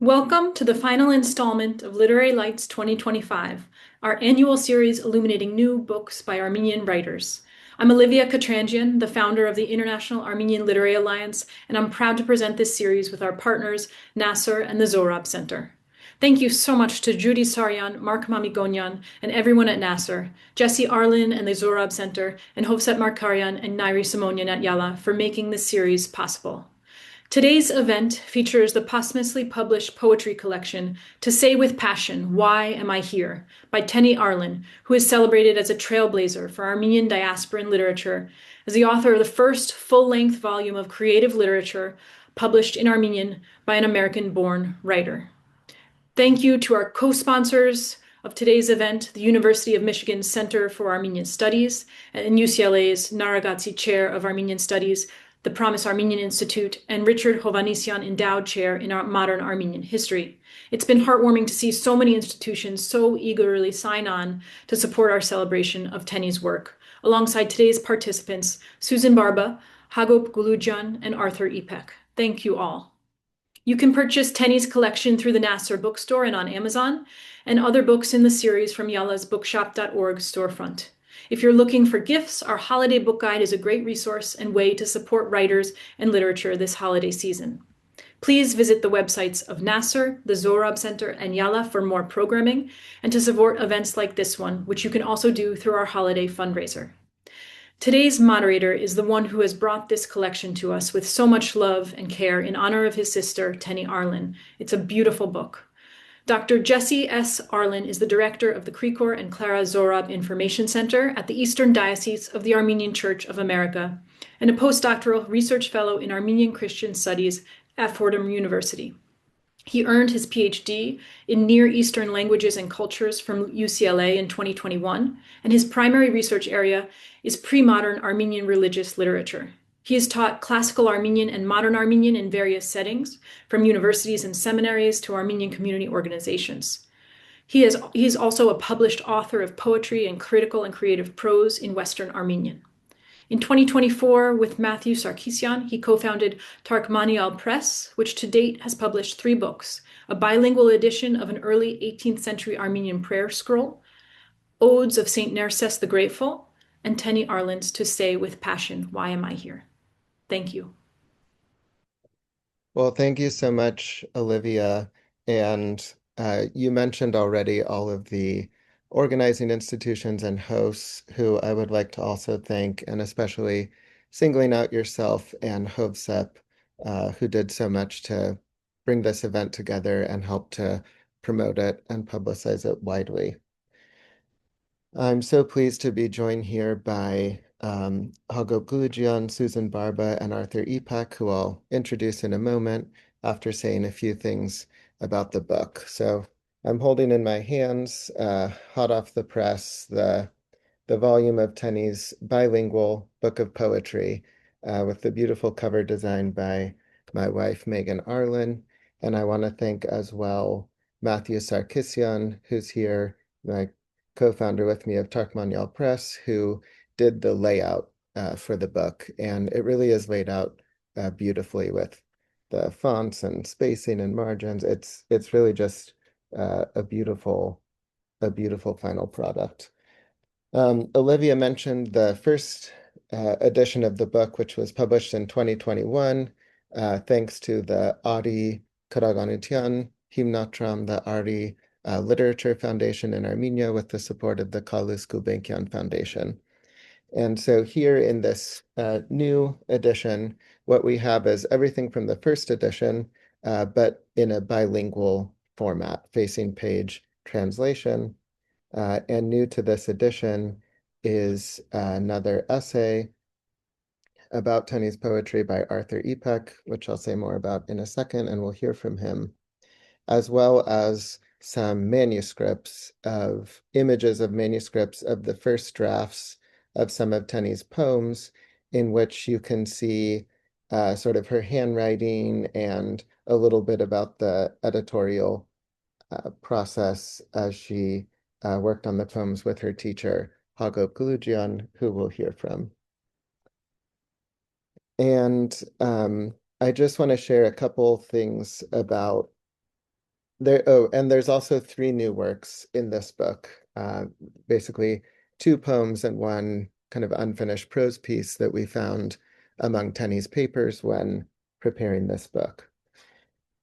Welcome to the final installment of Literary Lights 2025, our annual series illuminating new books by Armenian writers. I'm Olivia Katrangian, the founder of the International Armenian Literary Alliance, and I'm proud to present this series with our partners, Nasser and the Zohrab Center. Thank you so much to Judy Saryan, Mark Mamigonyan, and everyone at Nasser, Jesse Arlen and the Zohrab Center, and Hovset Markaryan and Nairi Simonian at IALA for making this series possible. Today's event features the posthumously published poetry collection To Say with Passion, Why Am I Here? By Tenny Arlen, who is celebrated as a trailblazer for Armenian diasporan literature, as the author of the first full-length volume of creative literature published in Armenian by an American-born writer. Thank you to our co-sponsors of today's event, the University of Michigan Center for Armenian Studies and UCLA's Naragazzi Chair of Armenian Studies, the Promise Armenian Institute, and Richard Hovhannisyan Endowed Chair in Modern Armenian History. It's been heartwarming to see so many institutions so eagerly sign on to support our celebration of Tenny's work, alongside today's participants, Susan Barba, Hagop Gulujan, and Arthur Ipek. Thank you all. You can purchase Tenny's collection through the Nasser bookstore and on Amazon, and other books in the series from IALA's bookshop.org storefront. If you're looking for gifts, our holiday book guide is a great resource and way to support writers and literature this holiday season. Please visit the websites of Nasser, the Zohrab Center, and IALA for more programming and to support events like this one, which you can also do through our holiday fundraiser. Today's moderator is the one who has brought this collection to us with so much love and care in honor of his sister, Tenny Arlen. It's a beautiful book. Dr. Jesse S. Arlen is the director of the Krikor and Clara Zohrab Information Center at the Eastern Diocese of the Armenian Church of America and a postdoctoral research fellow in Armenian Christian Studies at Fordham University. He earned his PhD in Near Eastern Languages and Cultures from UCLA in 2021, and his primary research area is pre-modern Armenian religious literature. He has taught classical Armenian and modern Armenian in various settings, from universities and seminaries to Armenian community organizations. He is also a published author of poetry and critical and creative prose in Western Armenian. In 2024, with Matthew Sarkisian, he co-founded Tarkmanial Press, which to date has published 3 books, a bilingual edition of an early 18th century Armenian prayer scroll, Odes of St. Narcissus the Grateful, and Tenny Arlen's To Say with Passion, Why Am I Here? Thank you. Well, thank you so much, Olivia. And you mentioned already all of the organizing institutions and hosts who I would like to also thank, and especially singling out yourself and Hovsep, who did so much to bring this event together and help to promote it and publicize it widely. I'm so pleased to be joined here by Hagop Gulujian, Susan Barba, and Arthur Ipek, who I'll introduce in a moment after saying a few things about the book. So I'm holding in my hands, hot off the press, the volume of Tenny's bilingual book of poetry with the beautiful cover designed by my wife, Megan Arlen. And I want to thank as well Matthew Sarkisian, who's here, my co-founder with me of Tarkmanial Press, who did the layout for the book. And it really is laid out beautifully with the fonts and spacing and margins. It's really just a beautiful final product. Olivia mentioned the first edition of the book, which was published in 2021, thanks to the Ari Karaganutian Himnatram, the Ari Literature Foundation in Armenia, with the support of the Kalus Gulbenkian Foundation. And so here in this new edition, what we have is everything from the first edition, but in a bilingual format, facing page translation. And new to this edition is another essay about Tenny's poetry by Arthur Ipek, which I'll say more about in a second, and we'll hear from him, as well as some manuscripts of images of manuscripts of the first drafts of some of Tenny's poems, in which you can see sort of her handwriting and a little bit about the editorial process as she worked on the poems with her teacher, Hagop Gulujian, who we'll hear from. And I just want to share a couple things about And there's also three new works in this book, basically two poems and one kind of unfinished prose piece that we found among Tenny's papers when preparing this book.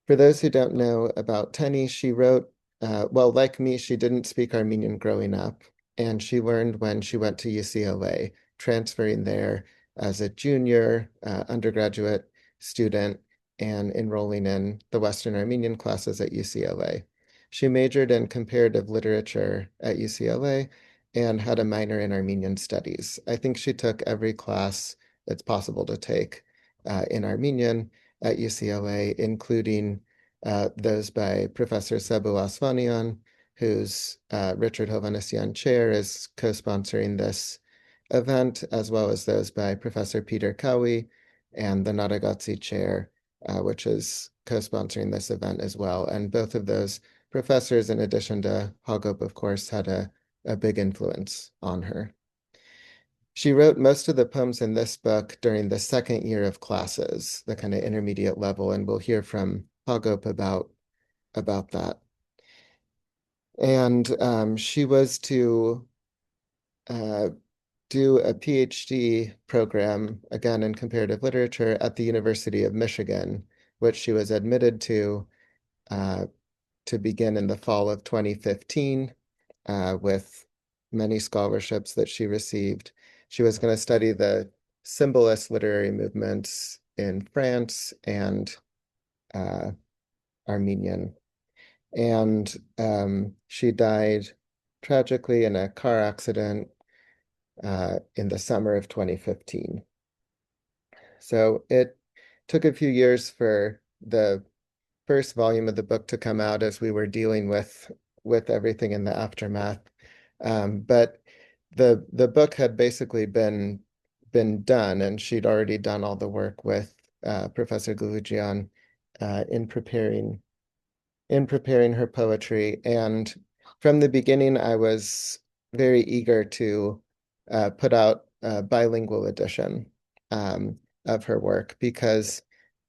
For those who don't know about Tenny, she wrote, well, like me, she didn't speak Armenian growing up, and she learned when she went to UCLA, transferring there as a junior undergraduate student and enrolling in the Western Armenian classes at UCLA. She majored in comparative literature at UCLA and had a minor in Armenian studies. I think she took every class that's possible to take in Armenian at UCLA, including those by Professor Sebu Asvanian, whose Richard Hovhannisyan Chair is co-sponsoring this event, as well as those by Professor Peter Kawi and the Naragatsi Chair, which is co-sponsoring this event as well. And both of those professors, in addition to Hagop, of course, had a big influence on her. She wrote most of the poems in this book during the second year of classes, the kind of intermediate level, and we'll hear from Hagop about that. And she was to do a PhD program, again in comparative literature, at the University of Michigan, which she was admitted to begin in the fall of 2015 with many scholarships that she received. She was going to study the symbolist literary movements in France and Armenian. And she died tragically in a car accident in the summer of 2015. So it took a few years for the first volume of the book to come out as we were dealing with everything in the aftermath. But the book had basically been done, and she'd already done all the work with Professor Gulujian in preparing her poetry. And from the beginning, I was very eager to put out a bilingual edition of her work, because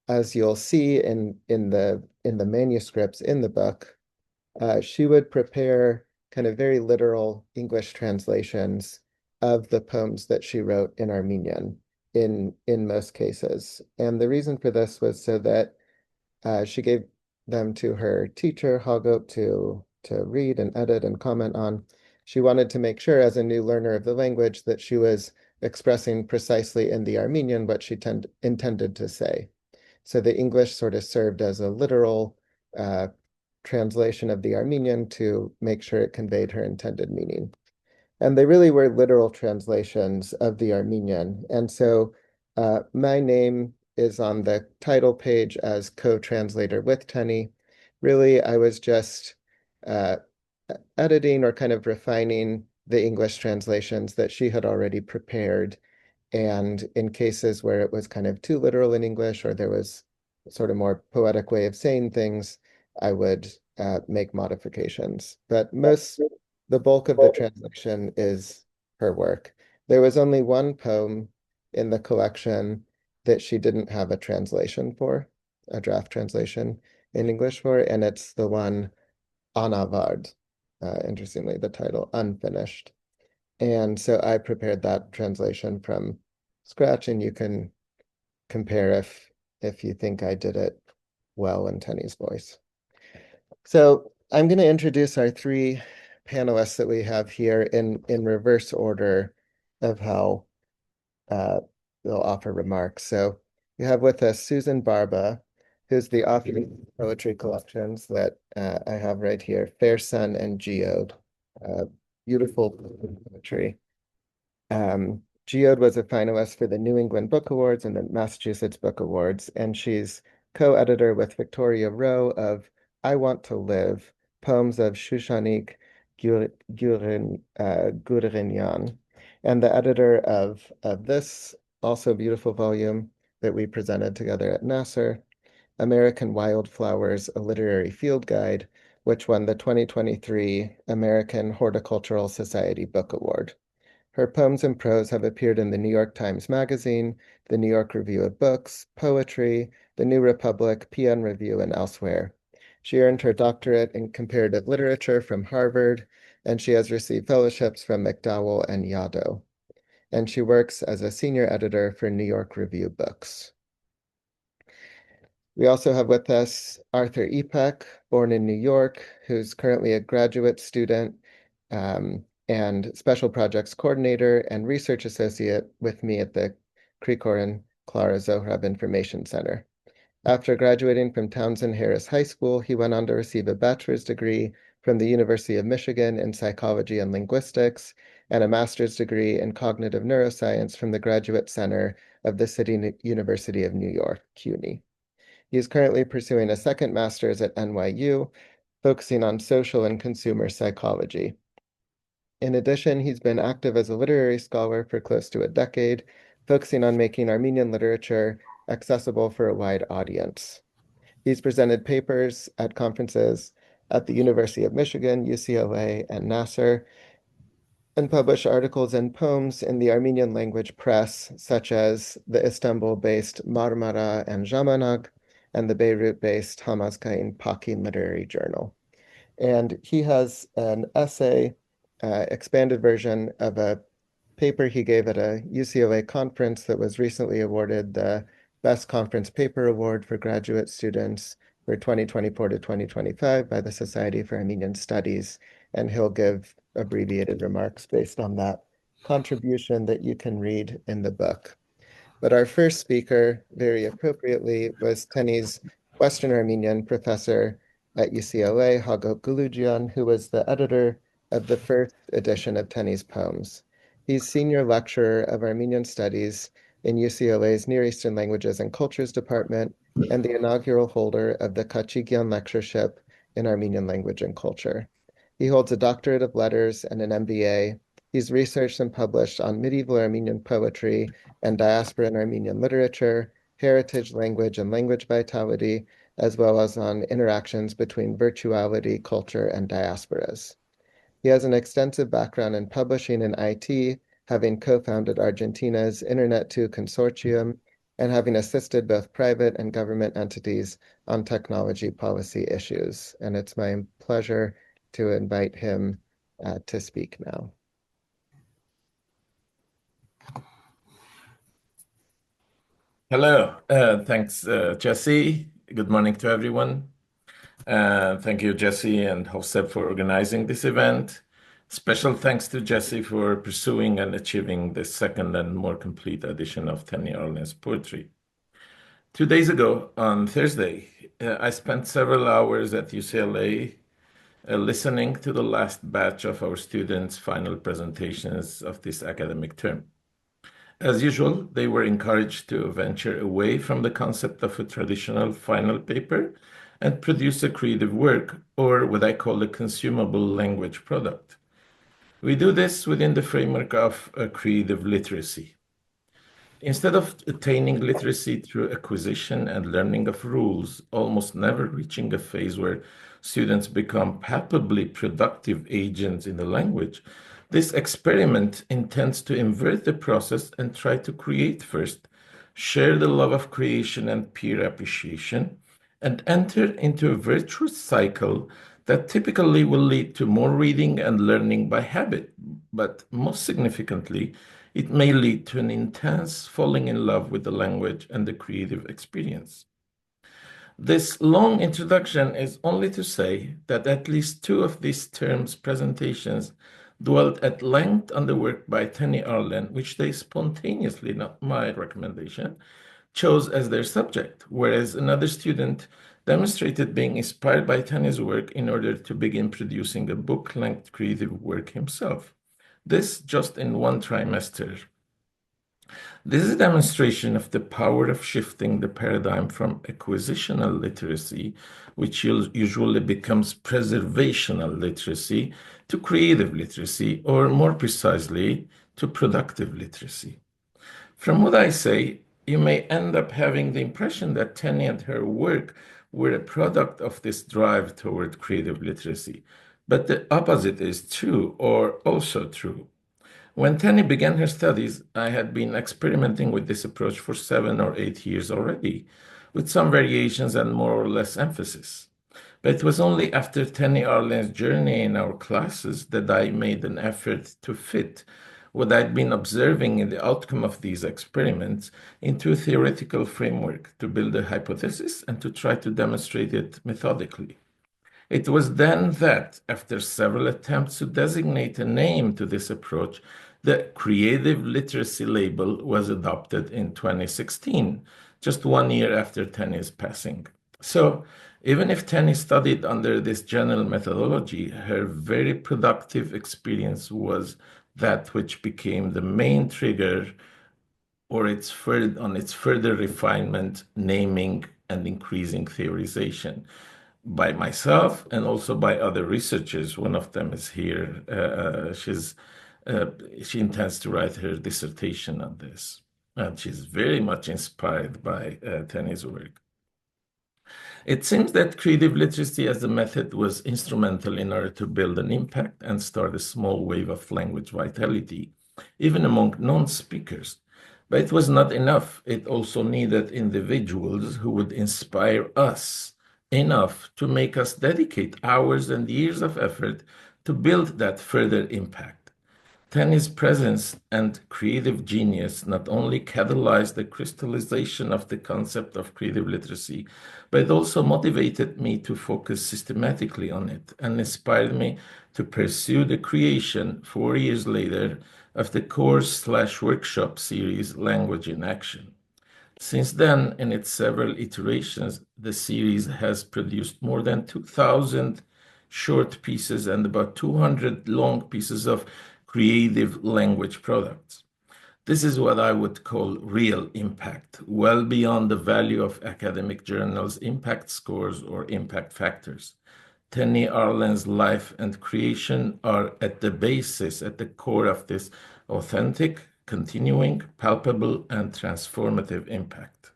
as you'll see in the manuscripts in the book, she would prepare kind of very literal English translations of the poems that she wrote in Armenian in most cases. And the reason for this was so that she gave them to her teacher, Hagop, to read and edit and comment on. She wanted to make sure, as a new learner of the language, that she was expressing precisely in the Armenian what she intended to say. So the English sort of served as a literal translation of the Armenian to make sure it conveyed her intended meaning. And they really were literal translations of the Armenian. And so my name is on the title page as co-translator with Tenny. Really, I was just editing or kind of refining the English translations that she had already prepared. And in cases where it was kind of too literal in English, or there was sort of more poetic way of saying things, I would make modifications. But the bulk of the translation is her work. There was only one poem in the collection that she didn't have a translation for, a draft translation in English for, and it's the one Anavard, interestingly, the title Unfinished. And so I prepared that translation from scratch, and you can compare if you think I did it well in Tenny's voice. So I'm going to introduce our three panelists that we have here in reverse order of how they'll offer remarks. So we have with us Susan Barba, who's the author of poetry collections that I have right here, Fair Sun and Geode, beautiful poetry. Geode was a finalist for the New England Book Awards and the Massachusetts Book Awards, and she's co-editor with Victoria Rowe of I Want to Live, Poems of Shushanik Gurgenyan, and the editor of this also beautiful volume that we presented together at Nasser, American Wildflowers, a Literary Field Guide, which won the 2023 American Horticultural Society Book Award. Her poems and prose have appeared in the New York Times Magazine, the New York Review of Books, Poetry, the New Republic, PN Review, and elsewhere. She earned her doctorate in comparative literature from Harvard, and she has received fellowships from McDowell and Yaddo. And she works as a senior editor for New York Review Books. We also have with us Arthur Epek, born in New York, who's currently a graduate student and special projects coordinator and research associate with me at the Krikor and Clara Zohrab Information Center. After graduating from Townsend Harris High School, he went on to receive a bachelor's degree from the University of Michigan in psychology and linguistics and a master's degree in cognitive neuroscience from the Graduate Center of the City University of New York, CUNY. He is currently pursuing a second master's at NYU, focusing on social and consumer psychology. In addition, he's been active as a literary scholar for close to a decade, focusing on making Armenian literature accessible for a wide audience. He's presented papers at conferences at the University of Michigan, UCLA, and Nasser, and published articles and poems in the Armenian language press, such as the Istanbul-based Marmara and Jamanag, and the Beirut-based Hamazkain Pakin Literary Journal. And he has an essay, expanded version of a paper he gave at a UCLA conference that was recently awarded the Best Conference Paper Award for graduate students for 2024 to 2025 by the Society for Armenian Studies. And he'll give abbreviated remarks based on that contribution that you can read in the book. But our first speaker, very appropriately, was Tenny's Western Armenian professor at UCLA, Hagop Gulujian, who was the editor of the first edition of Tenny's poems. He's senior lecturer of Armenian Studies in UCLA's Near Eastern Languages and Cultures Department and the inaugural holder of the Kachigyan Lectureship in Armenian Language and Culture. He holds a doctorate of letters and an MBA. He's researched and published on medieval Armenian poetry and diaspora and Armenian literature, heritage, language, and language vitality, as well as on interactions between virtuality, culture, and diasporas. He has an extensive background in publishing in IT, having co-founded Argentina's Internet2 Consortium, and having assisted both private and government entities on technology policy issues. And it's my pleasure to invite him to speak now. Hello, thanks, Jesse. Good morning to everyone. Thank you, Jesse and Josep, for organizing this event. Special thanks to Jesse for pursuing and achieving the second and more complete edition of Tenny Arlen's poetry. 2 days ago, on Thursday, I spent several hours at UCLA listening to the last batch of our students' final presentations of this academic term. As usual, they were encouraged to venture away from the concept of a traditional final paper and produce a creative work, or what I call a consumable language product. We do this within the framework of a creative literacy. Instead of attaining literacy through acquisition and learning of rules, almost never reaching a phase where students become palpably productive agents in the language, this experiment intends to invert the process and try to create first, share the love of creation and peer appreciation, and enter into a virtuous cycle that typically will lead to more reading and learning by habit, but most significantly, it may lead to an intense falling in love with the language and the creative experience. This long introduction is only to say that at least two of these terms' presentations dwelt at length on the work by Tenny Arlen, which they spontaneously, not my recommendation, chose as their subject, whereas another student demonstrated being inspired by Tenny's work in order to begin producing a book-length creative work himself. This just in one trimester. This is a demonstration of the power of shifting the paradigm from acquisitional literacy, which usually becomes preservational literacy, to creative literacy, or more precisely, to productive literacy. From what I say, you may end up having the impression that Tenny and her work were a product of this drive toward creative literacy, but the opposite is true, or also true. When Tenny began her studies, I had been experimenting with this approach for 7 or 8 years already, with some variations and more or less emphasis. But it was only after Tenny Arlen's journey in our classes that I made an effort to fit what I'd been observing in the outcome of these experiments into a theoretical framework to build a hypothesis and to try to demonstrate it methodically. It was then that, after several attempts to designate a name to this approach, the creative literacy label was adopted in 2016, just 1 year after Tenny's passing. So, even if Tenny studied under this general methodology, her very productive experience was that which became the main trigger on its further refinement, naming, and increasing theorization by myself and also by other researchers. One of them is here. She intends to write her dissertation on this, and she's very much inspired by Tenny's work. It seems that creative literacy as a method was instrumental in order to build an impact and start a small wave of language vitality, even among non-speakers. But it was not enough. It also needed individuals who would inspire us enough to make us dedicate hours and years of effort to build that further impact. Tenny's presence and creative genius not only catalyzed the crystallization of the concept of creative literacy, but it also motivated me to focus systematically on it and inspired me to pursue the creation 4 years later of the course/workshop series Language in Action. Since then, in its several iterations, the series has produced more than 2,000 short pieces and about 200 long pieces of creative language products. This is what I would call real impact, well beyond the value of academic journals' impact scores or impact factors. Tenny Arlen's life and creation are at the basis, at the core of this authentic, continuing, palpable, and transformative impact.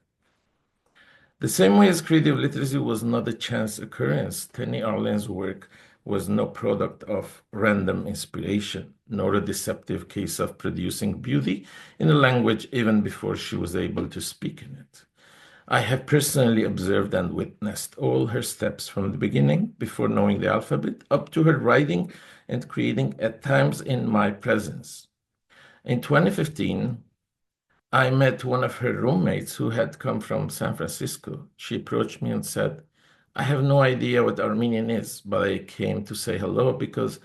The same way as creative literacy was not a chance occurrence, Tenny Arlen's work was no product of random inspiration, nor a deceptive case of producing beauty in a language even before she was able to speak in it. I have personally observed and witnessed all her steps from the beginning, before knowing the alphabet, up to her writing and creating at times in my presence. In 2015, I met one of her roommates who had come from San Francisco. She approached me and said, "I have no idea what Armenian is, but I came to say hello because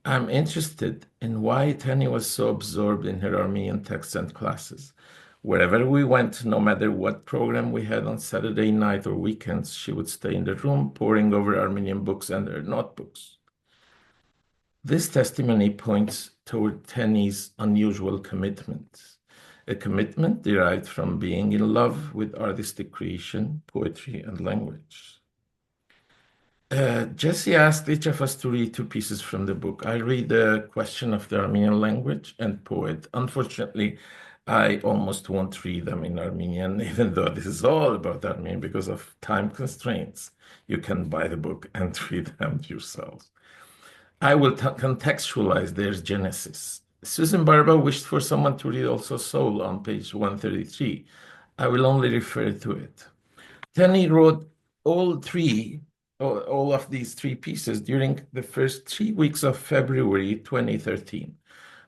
I'm interested in why Tenny was so absorbed in her Armenian texts and classes. Wherever we went, no matter what program we had on Saturday night or weekends, she would stay in the room poring over Armenian books and her notebooks." This testimony points toward Tenny's unusual commitment, a commitment derived from being in love with artistic creation, poetry, and language. Jesse asked each of us to read 2 pieces from the book. I read the question of the Armenian language and poet. Unfortunately, I almost won't read them in Armenian, even though this is all about Armenian because of time constraints. You can buy the book and read them yourselves. I will contextualize their genesis. Susan Barba wished for someone to read also Soul on page 133. I will only refer to it. Tenny wrote all of these 3 pieces during the first 3 weeks of February 2013,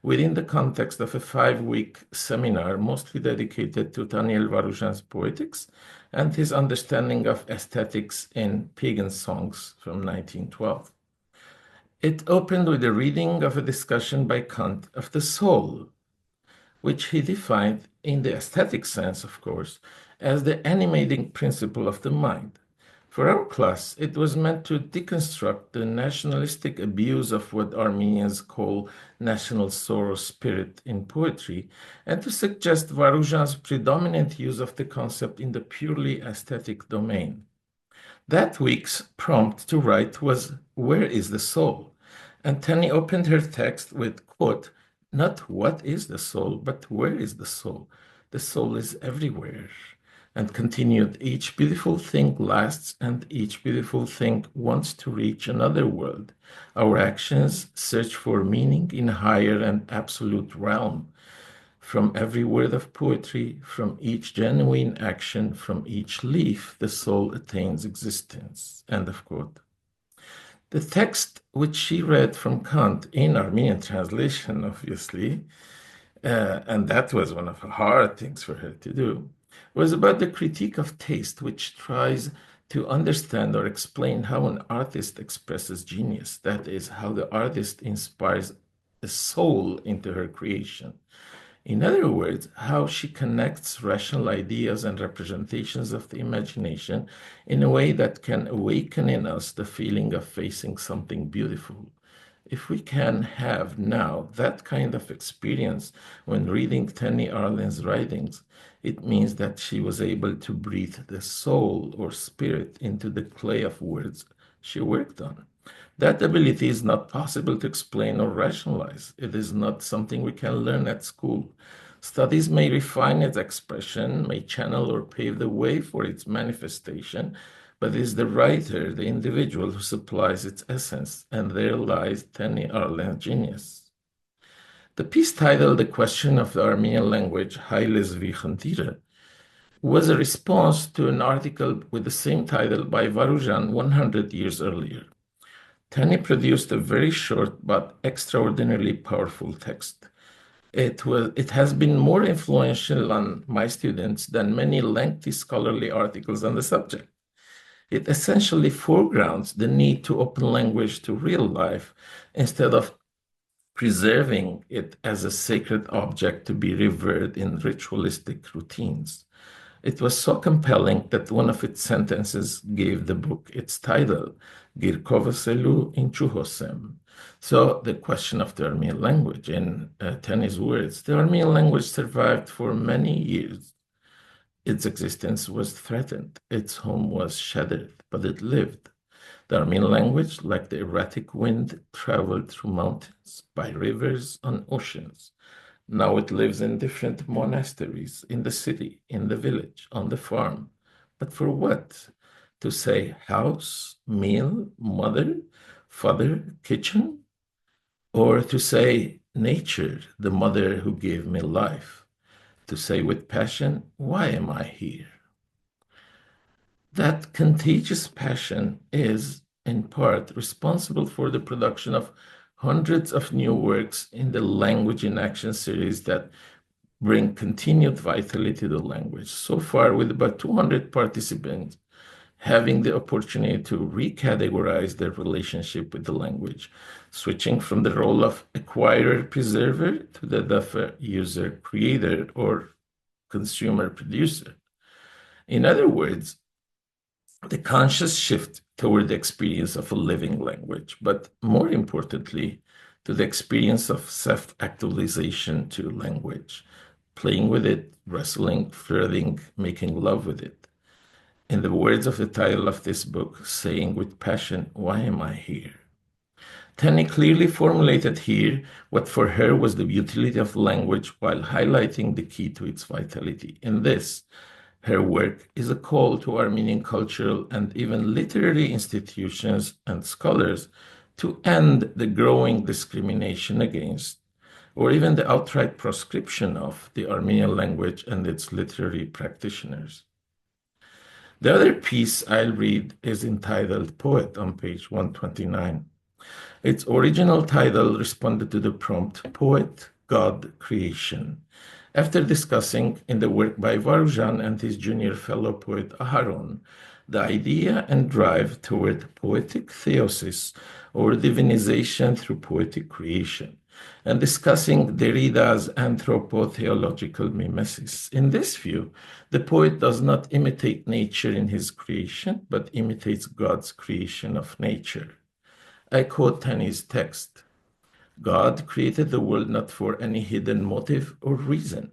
within the context of a 5-week seminar mostly dedicated to Daniel Varuzhan's poetics and his understanding of aesthetics in pagan songs from 1912. It opened with a reading of a discussion by Kant of the soul, which he defined, in the aesthetic sense, of course, as the animating principle of the mind. For our class, it was meant to deconstruct the nationalistic abuse of what Armenians call national sorrow spirit in poetry, and to suggest Varuzhan's predominant use of the concept in the purely aesthetic domain. That week's prompt to write was, "Where is the soul?" And Tenny opened her text with, quote, "Not what is the soul, but where is the soul? The soul is everywhere." And continued, "Each beautiful thing lasts, and each beautiful thing wants to reach another world. Our actions search for meaning in higher and absolute realm. From every word of poetry, from each genuine action, from each leaf, the soul attains existence." End of quote. The text, which she read from Kant in Armenian translation, obviously, and that was one of the hard things for her to do, was about the critique of taste, which tries to understand or explain how an artist expresses genius. That is, how the artist inspires a soul into her creation. In other words, how she connects rational ideas and representations of the imagination in a way that can awaken in us the feeling of facing something beautiful. If we can have now that kind of experience when reading Tenny Arlen's writings, it means that she was able to breathe the soul or spirit into the clay of words she worked on. That ability is not possible to explain or rationalize. It is not something we can learn at school. Studies may refine its expression, may channel or pave the way for its manifestation, but it is the writer, the individual, who supplies its essence, and there lies Tenny Arlen's genius. The piece titled The Question of the Armenian Language, Hailezvi Khantire, was a response to an article with the same title by Varujan 100 years earlier. Tenny produced a very short but extraordinarily powerful text. It has been more influential on my students than many lengthy scholarly articles on the subject. It essentially foregrounds the need to open language to real life instead of preserving it as a sacred object to be revered in ritualistic routines. It was so compelling that one of its sentences gave the book its title, ԿԻՐՔՈՎ ԸՍԵԼՈՒ ԻՆՉՈ. So the question of the Armenian language, in Tenny's words, the Armenian language survived for many years. Its existence was threatened, its home was shattered, but it lived. The Armenian language, like the erratic wind, traveled through mountains, by rivers, on oceans. Now it lives in different monasteries, in the city, in the village, on the farm. But for what? To say house, meal, mother, father, kitchen? Or to say nature, the mother who gave me life? To say with passion, why am I here? That contagious passion is, in part, responsible for the production of hundreds of new works in the Language in Action series that bring continued vitality to the language. So far, with about 200 participants having the opportunity to recategorize their relationship with the language, switching from the role of acquirer-preserver to that of a user-creator or consumer-producer. In other words, the conscious shift toward the experience of a living language, but more importantly, to the experience of self-actualization to language, playing with it, wrestling, flirting, making love with it. In the words of the title of this book, saying with passion, why am I here? Tenny clearly formulated here what for her was the utility of language while highlighting the key to its vitality. In this, her work is a call to Armenian cultural and even literary institutions and scholars to end the growing discrimination against, or even the outright proscription of, the Armenian language and its literary practitioners. The other piece I'll read is entitled Poet on page 129. Its original title responded to the prompt Poet, God, Creation, after discussing in the work by Varujan and his junior fellow poet Aharon the idea and drive toward poetic theosis or divinization through poetic creation, and discussing Derrida's anthropo-theological mimesis. In this view, the poet does not imitate nature in his creation, but imitates God's creation of nature. I quote Tenny's text. God created the world not for any hidden motive or reason,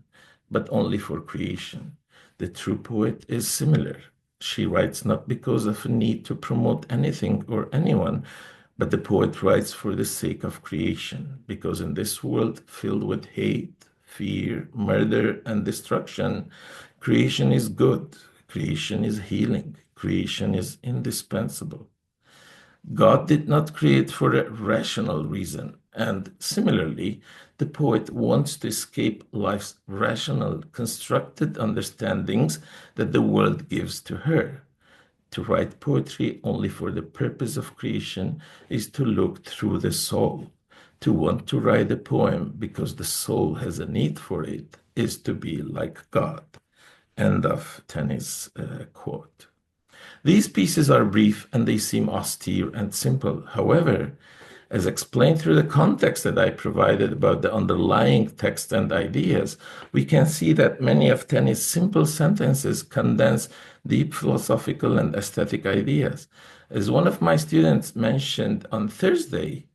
but only for creation. The true poet is similar. She writes not because of a need to promote anything or anyone, but the poet writes for the sake of creation, because in this world filled with hate, fear, murder, and destruction, creation is good, creation is healing, creation is indispensable. God did not create for a rational reason, and similarly, the poet wants to escape life's rational, constructed understandings that the world gives to her. To write poetry only for the purpose of creation is to look through the soul. To want to write a poem because the soul has a need for it is to be like God. End of Tenny's quote. These pieces are brief and they seem austere and simple. However, as explained through the context that I provided about the underlying text and ideas, we can see that many of Tenny's simple sentences condense deep philosophical and aesthetic ideas. As one of my students mentioned on Thursday,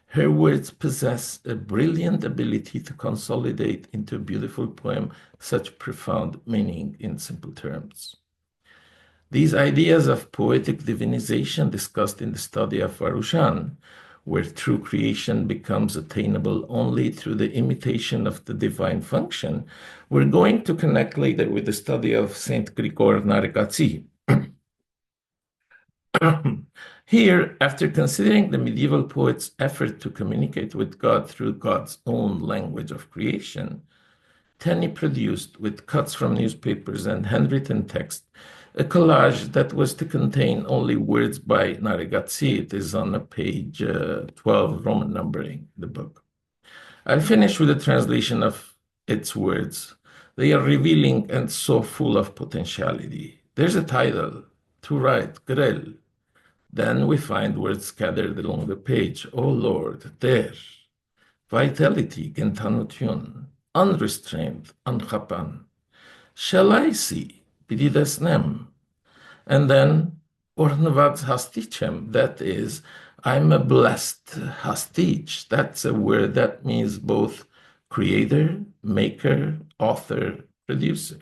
her words possess a brilliant ability to consolidate into a beautiful poem such profound meaning in simple terms. These ideas of poetic divinization discussed in the study of Varushan, where true creation becomes attainable only through the imitation of the divine function, we're going to connect later with the study of Saint Krikor Narikatsi. Here, after considering the medieval poet's effort to communicate with God through God's own language of creation, Tenny produced, with cuts from newspapers and handwritten text, a collage that was to contain only words by Narikatsi. It is on page 12, Roman numbering, the book. I'll finish with a translation of its words. They are revealing and so full of potentiality. There's a title, To Write, Grel. Then we find words scattered along the page. Oh Lord, there. Vitality, Gentanutun. Unrestrained, Anchapan. Shall I see? Bididesnem. And then, Ornavad Hastichem, that is, I'm a blessed hastich. That's a word that means both creator, maker, author, producer.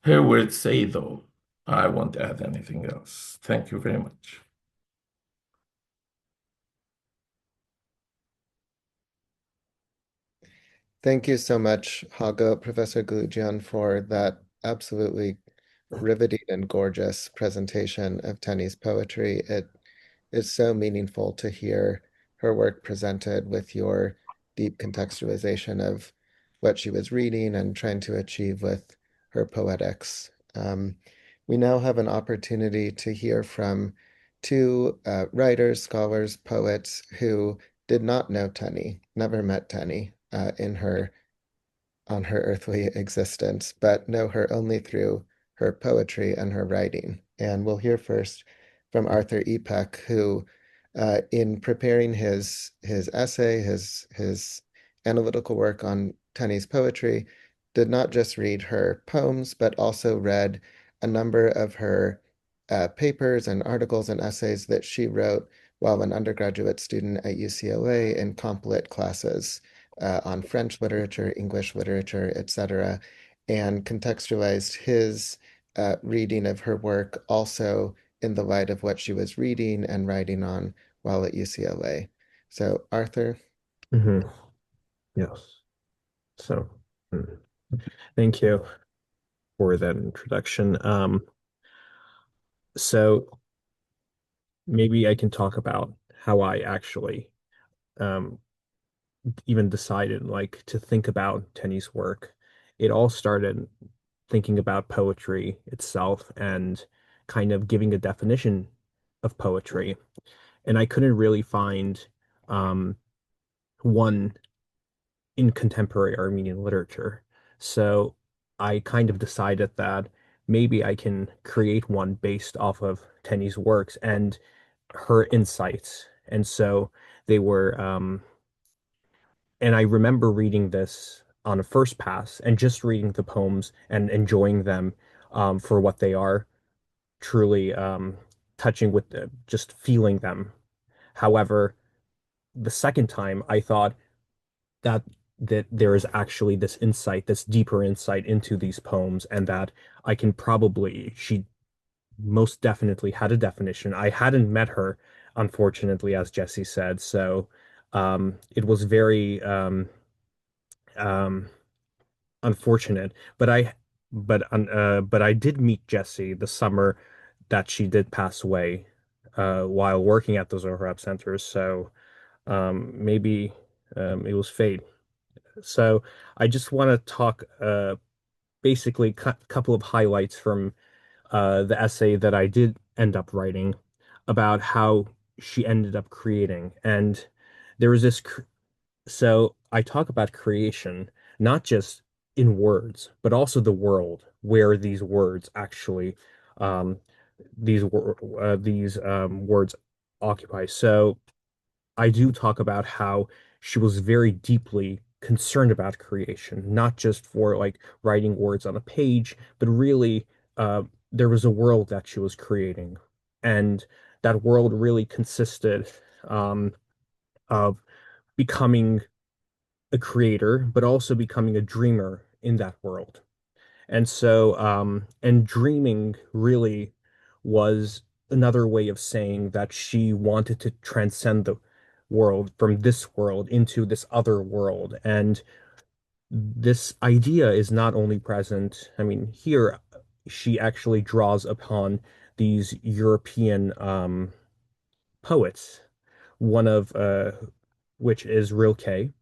Her words say, though, I won't add anything else. Thank you very much. Thank you so much, Hago, Professor Gulujian, for that absolutely riveting and gorgeous presentation of Tenny's poetry. It is so meaningful to hear her work presented with your deep contextualization of what she was reading and trying to achieve with her poetics. We now have an opportunity to hear from two writers, scholars, poets who did not know Tenny, never met Tenny on her earthly existence, but know her only through her poetry and her writing. And we'll hear first from Arthur Epek, who, in preparing his essay, his analytical work on Tenny's poetry, did not just read her poems, but also read a number of her papers and articles and essays that she wrote while an undergraduate student at UCLA in comp lit classes on French literature, English literature, etc., and contextualized his reading of her work also in the light of what she was reading and writing on while at UCLA. So, Arthur? Yes. So, thank you for that introduction. So maybe I can talk about how I actually even decided like to think about Tenny's work. It all started thinking about poetry itself and kind of giving a definition of poetry. And I couldn't really find one in contemporary Armenian literature. So I kind of decided that maybe I can create one based off of Tenny's works and her insights. And so they were, and I remember reading this on a first pass and just reading the poems and enjoying them for what they are, truly touching with just feeling them. However, the second time I thought that there is actually this insight, this deeper insight into these poems, and that I can probably, she most definitely had a definition. I hadn't met her, unfortunately, as Jesse said, so it was very unfortunate. But I did meet Jesse the summer that she did pass away while working at the Zohrab centers. So maybe it was fate. So I just want to talk basically a couple of highlights from the essay that I did end up writing about how she ended up creating. And there was this, so I talk about creation, not just in words, but also the world where these words actually, um, these words occupy. So I do talk about how she was very deeply concerned about creation, not just for like writing words on a page, but really there was a world that she was creating. And that world really consisted of becoming a creator, but also becoming a dreamer in that world. And so, and dreaming really was another way of saying that she wanted to transcend the world from this world into this other world. And this idea is not only present, I mean, here she actually draws upon these European poets, one of which is Rilke.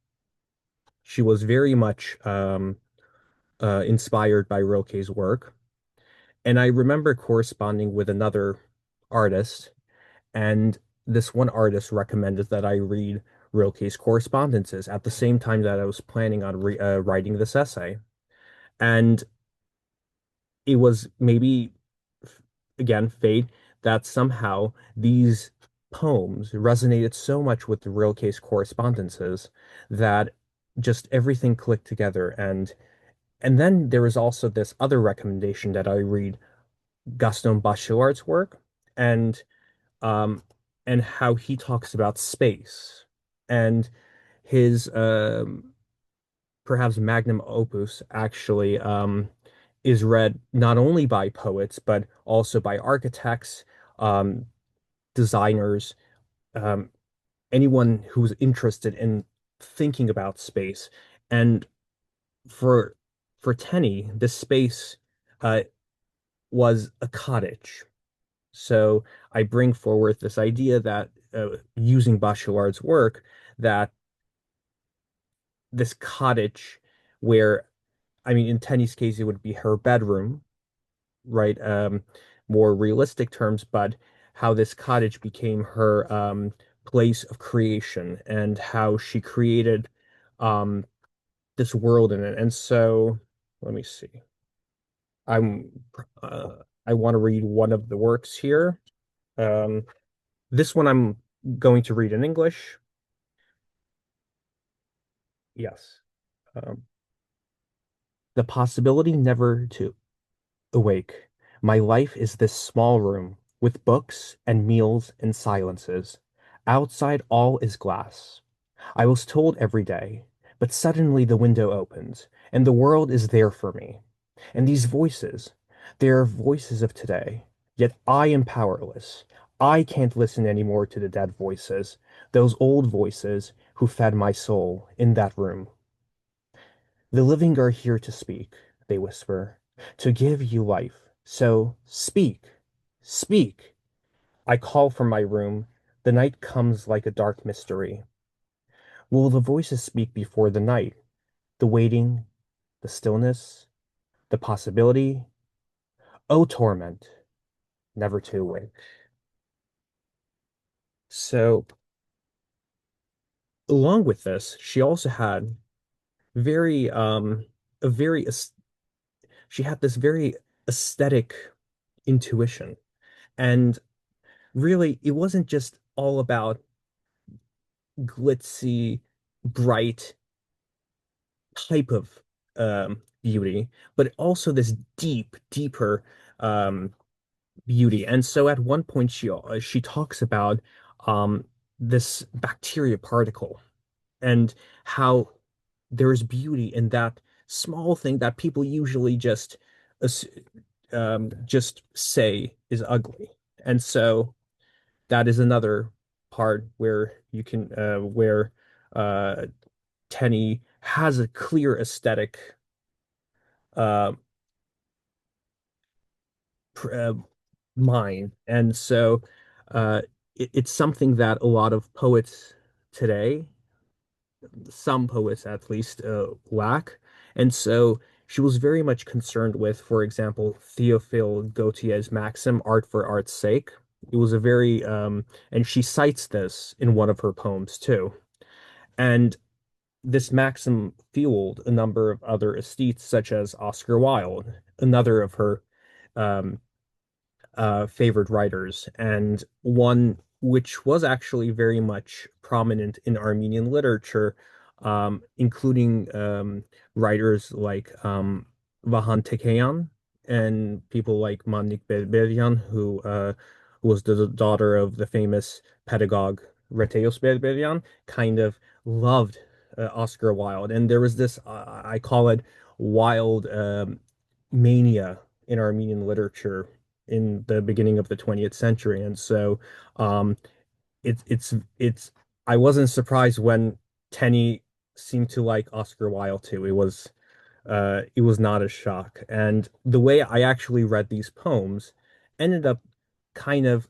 She was very much inspired by Rilke's work. And I remember corresponding with another artist, and this one artist recommended that I read Rilke's correspondences at the same time that I was planning on writing this essay. And it was maybe, again, fate that somehow these poems resonated so much with the Rilke's correspondences that just everything clicked together. And then there was also this other recommendation that I read Gaston Bachelard's work and um and how he talks about space and his perhaps magnum opus actually is read not only by poets but also by architects, um, designers, um, anyone who's interested in thinking about space. And for Tenny, this space uh, was a cottage. So I bring forward this idea that using Bachelard's work, that this cottage where, I mean, in Tenny's case, it would be her bedroom, right? More realistic terms, but how this cottage became her place of creation and how she created um, this world in it. And so, let me see. I'm uh, I want to read one of the works here. Um, this one I'm going to read in English. Yes. Um, the possibility never to awake. My life is this small room with books and meals and silences. Outside, all is glass. I was told every day, but suddenly the window opens and the world is there for me. And these voices, they are voices of today, yet I am powerless. I can't listen anymore to the dead voices, those old voices who fed my soul in that room. The living are here to speak, they whisper, to give you life. So speak, speak. I call from my room. The night comes like a dark mystery. Will the voices speak before the night? The waiting, the stillness, the possibility? Oh, torment, never to awake. So, along with this, she also had very, a very, she had this very aesthetic intuition. And really, it wasn't just all about glitzy, bright type of beauty, but also this deeper um, beauty. And so at one point, she talks about um, this bacteria particle and how there is beauty in that small thing that people usually just say is ugly. And so that is another part where you can where uh Tenny has a clear aesthetic uh, uh mind. And so uh it's something that a lot of poets today, some poets at least, lack. And so she was very much concerned with, for example, Théophile Gautier's maxim, art for art's sake. It was a very, and she cites this in one of her poems too. And this maxim fueled a number of other aesthetes, such as Oscar Wilde, another of her um, favored writers, and one which was actually very much prominent in Armenian literature, including writers like Vahan Tekeyan and people like Manik Berberian, who was the daughter of the famous pedagogue Reteos Berberian, kind of loved Oscar Wilde. And there was this, I call it wild mania in Armenian literature in the beginning of the 20th century. And so um, it's I wasn't surprised when Tenny seemed to like Oscar Wilde too. It was not a shock. And the way I actually read these poems ended up kind of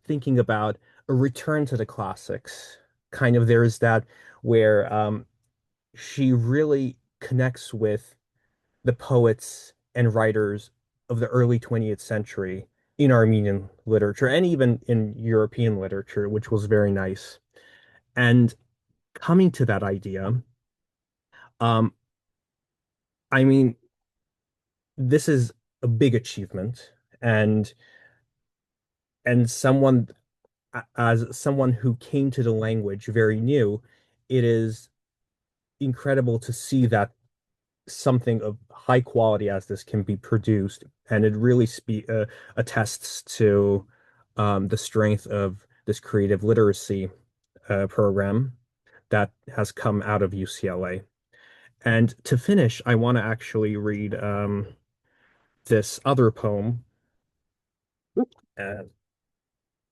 thinking about a return to the classics. Kind of there's that where she really connects with the poets and writers of the early 20th century in Armenian literature and even in European literature, which was very nice. And coming to that idea, um, I mean, this is a big achievement, and someone as someone who came to the language very new, it is incredible to see that something of high quality as this can be produced, and it really attests to the strength of this creative literacy program that has come out of UCLA. And to finish, I want to actually read this other poem uh,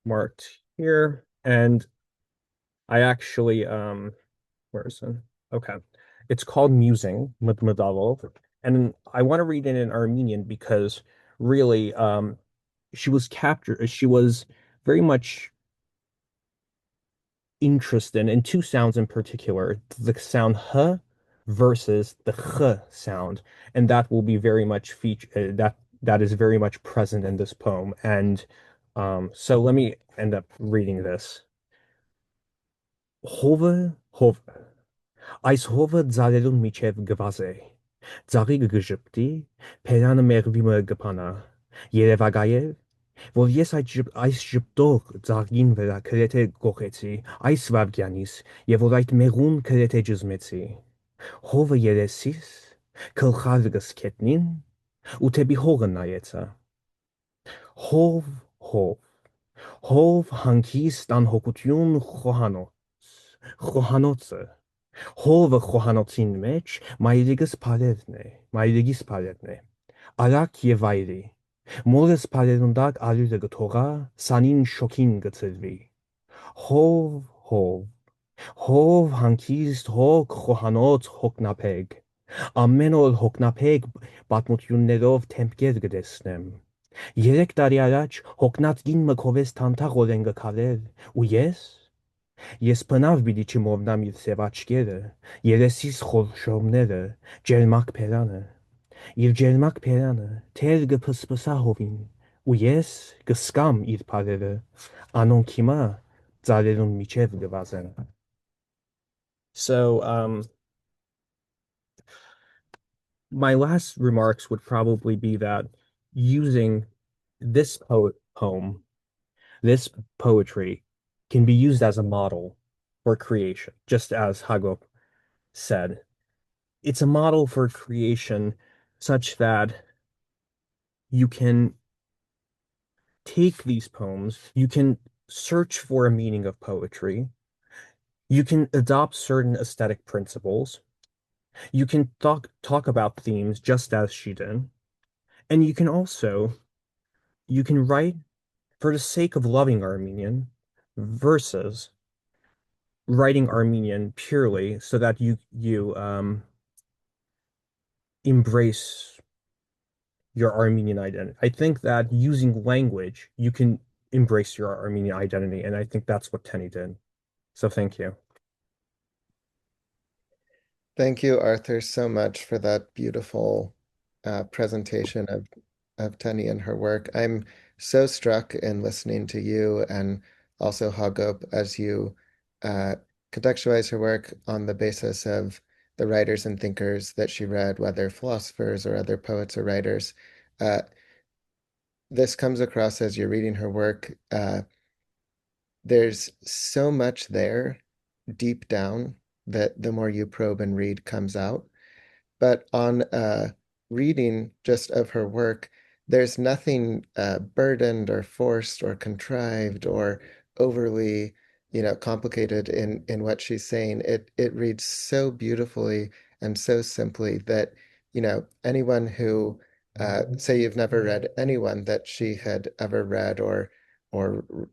marked here, and I actually where is it? Okay. It's called Musing with Medalov. And I want to read it in Armenian because really she was captured, she was very much interested in two sounds in particular, the sound h versus the ch sound. And that will be very much that is very much present in this poem. And so let me end up reading this. Hove, hove. Այս հովը ձարերուն միջև գվազ է, ձաղիկը գժպտի, փերանը մեղվիմը գփանա, երևակայև, որ ես այս ժպտող ձաղին վրա քրեթե գողեցի, այս վարգյանիս, և որ այդ մեղուն քրեթե ջզմեցի, հովը երեսիս, քլխարը գսքետնին, ու թեպի հողը նայեցա, հով, հով, հով հանքիստ անհոգություն խոհանոցը, Հովը խոհանոցին մեջ մայրիկս փարերն է, արակ եւ վայրի, մորս փարերուն տակ արյուրը գթողա, սանին շոքին գծրվի, հով, հով, հով հանքիստ հոգ խոհանոց հոգնապեկ, ամեն օր հոգնապեկ պատմություններով թեմպկեր գտեսնեմ, 3 տարի առաջ հոգնած կին մքովես թանթաղորեն գքարեր, ու Ես բնավ պիտի չմոռնամ իր սև աչքերը, երեսիս խորշոմները, ջերմակ փերանը, իր ջերմակ փերանը, թեր գփսփսա հովին, ու ես կսկամ իր փարերը, անոնք հիմա ծառերուն միջև գվազեն. So, my last remarks would probably be that using this poem, this poetry, can be used as a model for creation, just as Hagop said. It's a model for creation such that you can take these poems, you can search for a meaning of poetry, you can adopt certain aesthetic principles, you can talk about themes just as she did, and you can write for the sake of loving Armenian versus writing Armenian purely so that you embrace your Armenian identity. I think that using language, you can embrace your Armenian identity, and I think that's what Tenny did. So thank you. Thank you, Arthur, so much for that beautiful presentation of Tenny and her work. I'm so struck in listening to you and also Hagop as you uh, contextualize her work on the basis of the writers and thinkers that she read, whether philosophers or other poets or writers. Uh, this comes across as you're reading her work. There's so much there deep down that the more you probe and read comes out. But on reading just of her work, there's nothing burdened or forced or contrived or overly, complicated in what she's saying. It reads so beautifully and so simply that, anyone who say you've never read anyone that she had ever read or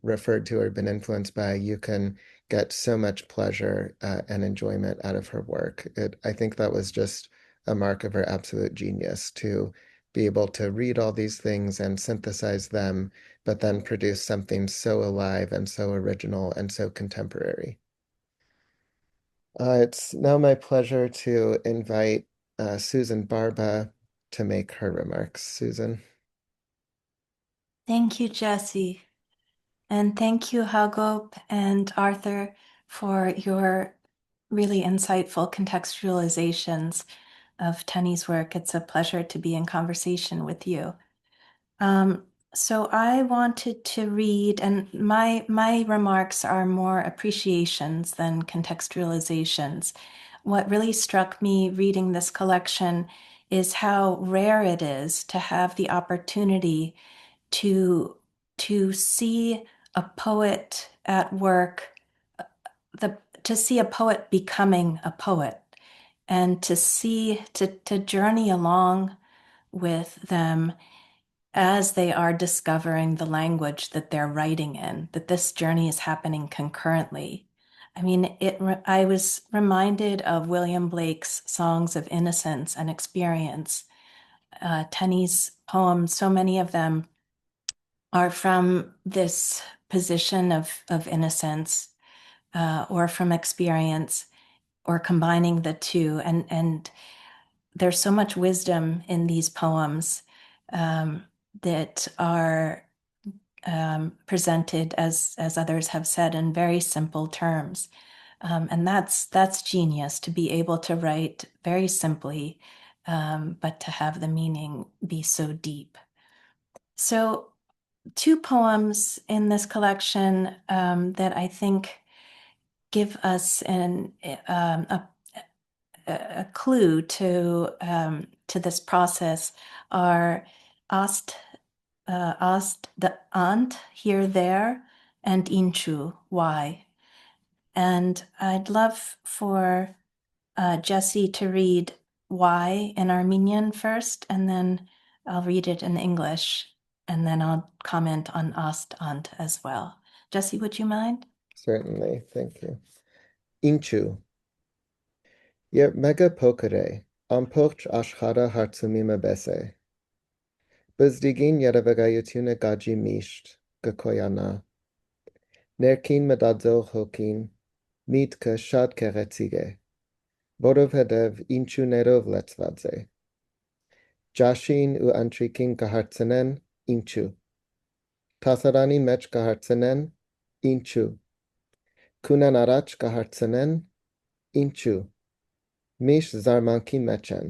referred to or been influenced by, you can get so much pleasure and enjoyment out of her work. I think that was just a mark of her absolute genius to be able to read all these things and synthesize them, but then produce something so alive and so original and so contemporary. It's now my pleasure to invite Susan Barba to make her remarks. Susan. Thank you, Jesse. And thank you, Hagop and Arthur, for your really insightful contextualizations of Tenny's work. It's a pleasure to be in conversation with you. So I wanted to read, and my remarks are more appreciations than contextualizations. What really struck me reading this collection is how rare it is to have the opportunity to see a poet at work, to see a poet becoming a poet, and to journey along with them as they are discovering the language that they're writing in, that this journey is happening concurrently. I mean, I was reminded of William Blake's Songs of Innocence and Experience. Tenny's poems, so many of them are from this position of innocence or from experience, or combining the two. And there's so much wisdom in these poems that are presented, as others have said, in very simple terms. And that's genius, to be able to write very simply, but to have the meaning be so deep. So two poems in this collection that I think give us a clue to this process are Ast the Ant, Here, There, and ԻՆՉΟ, Why. And I'd love for Jesse to read Why in Armenian first, and then I'll read it in English, and then I'll comment on Ast Ant as well. Jesse, would you mind? Certainly, thank you. ԻՆՉՈ. Երբ մեկը փոքր է, ամբողջ աշխարհը հարցումի մեզ է։ Բզդիգին երևակայությունը կաջի միշտ կքոյանա։ Ներքին մտածող հոգին միտքը շատ գեղեցիկ է, որովհետև ինչուներով լեցված է։ Ջաշին ու անտրիկին կհարցնեն ինչու։ Թասարանի մեջ կհարցնեն ինչու։ Քունան առաջ կհարցնեն ինչու։ Միշտ զարմանքի մեջ են։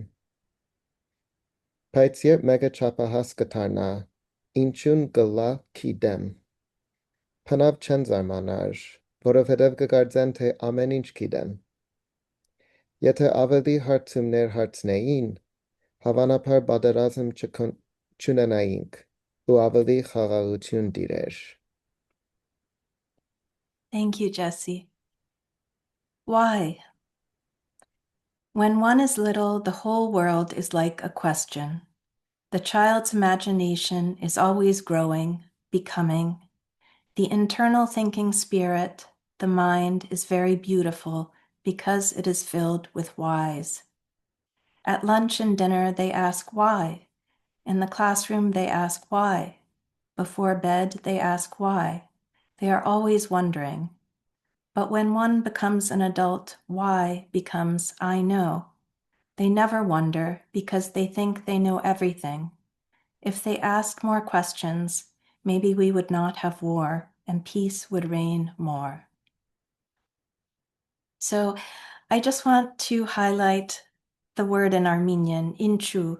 Բայց երբ մեկը չափահաս կդառնա, ինչուն կլա գիտեմ։ Բնավ չեն զարմանար, որովհետև կկարծեն, թե ամեն ինչ գիտեն։ Եթե ավելի հարցումներ հարցնեին, հավանաբար պատերազմ չունենայինք ու ավելի խաղաղություն տիրեր։ Thank you, Jesse. Why? When one is little, the whole world is like a question. The child's imagination is always growing, becoming. The internal thinking spirit, the mind, is very beautiful because it is filled with whys. At lunch and dinner, they ask why. In the classroom, they ask why. Before bed, they ask why. They are always wondering. But when one becomes an adult, why becomes I know. They never wonder because they think they know everything. If they asked more questions, maybe we would not have war and peace would reign more. So I just want to highlight the word in Armenian, ԻՆՉΟ,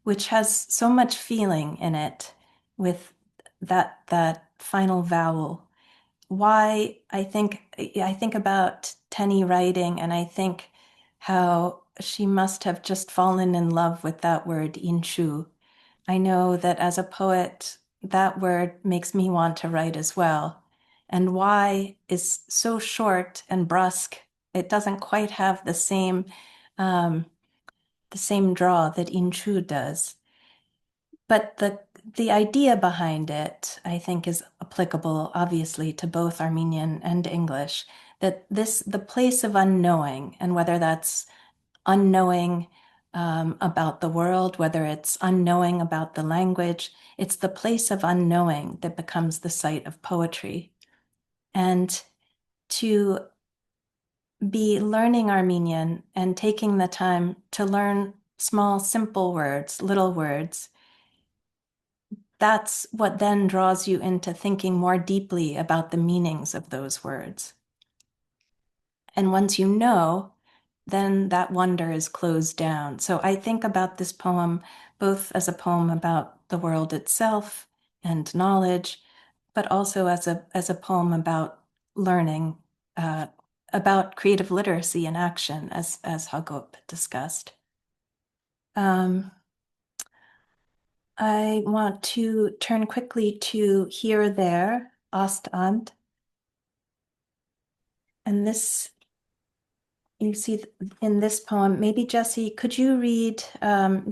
which has so much feeling in it with that final vowel. Why I think about Tenny writing, and I think how she must have just fallen in love with that word, ԻՆՉΟ. I know that as a poet, that word makes me want to write as well. And why is so short and brusque. It doesn't quite have the same draw that ԻՆՉΟ does. But the idea behind it, I think, is applicable, obviously, to both Armenian and English, that the place of unknowing, and whether that's unknowing about the world, whether it's unknowing about the language, it's the place of unknowing that becomes the site of poetry. And to be learning Armenian and taking the time to learn small, simple words, little words, that's what then draws you into thinking more deeply about the meanings of those words. And once you know, then that wonder is closed down. So I think about this poem both as a poem about the world itself and knowledge, but also as a poem about learning, about creative literacy in action, as Hagop discussed. I want to turn quickly to Here, There, Ost, Ant. And this, you see in this poem, maybe Jesse, could you read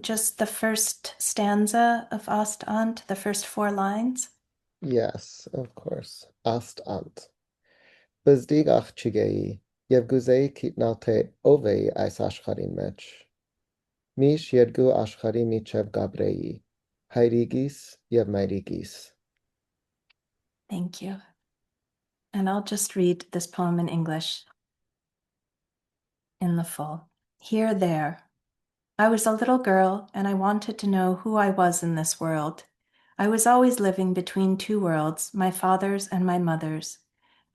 just the first stanza of Ost, Ant, the first 4 lines? Yes, of course. Ast ant. Բզդիգ աղջիկեի, և գուզեի գիտնալ թե ով էի այս աշխարհին մեջ։ Միշ երկու աշխարհի միջև գաբրեի, հայրիկիս և մայրիկիս։ Thank you. And I'll just read this poem in English in the full. Here, there. I was a little girl and I wanted to know who I was in this world. I was always living between 2 worlds, my father's and my mother's.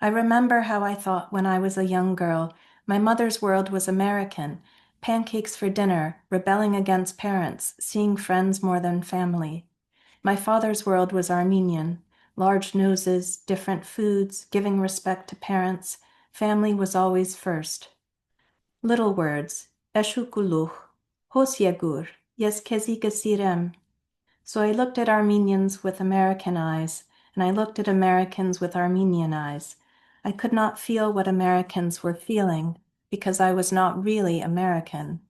I remember how I thought when I was a young girl, my mother's world was American, pancakes for dinner, rebelling against parents, seeing friends more than family. My father's world was Armenian, large noses, different foods, giving respect to parents. Family was always first. Little words, Eshukuluch, Hos Yegur, Yes Kezi Gesirem. So I looked at Armenians with American eyes, and I looked at Americans with Armenian eyes. I could not feel what Americans were feeling because I was not really American,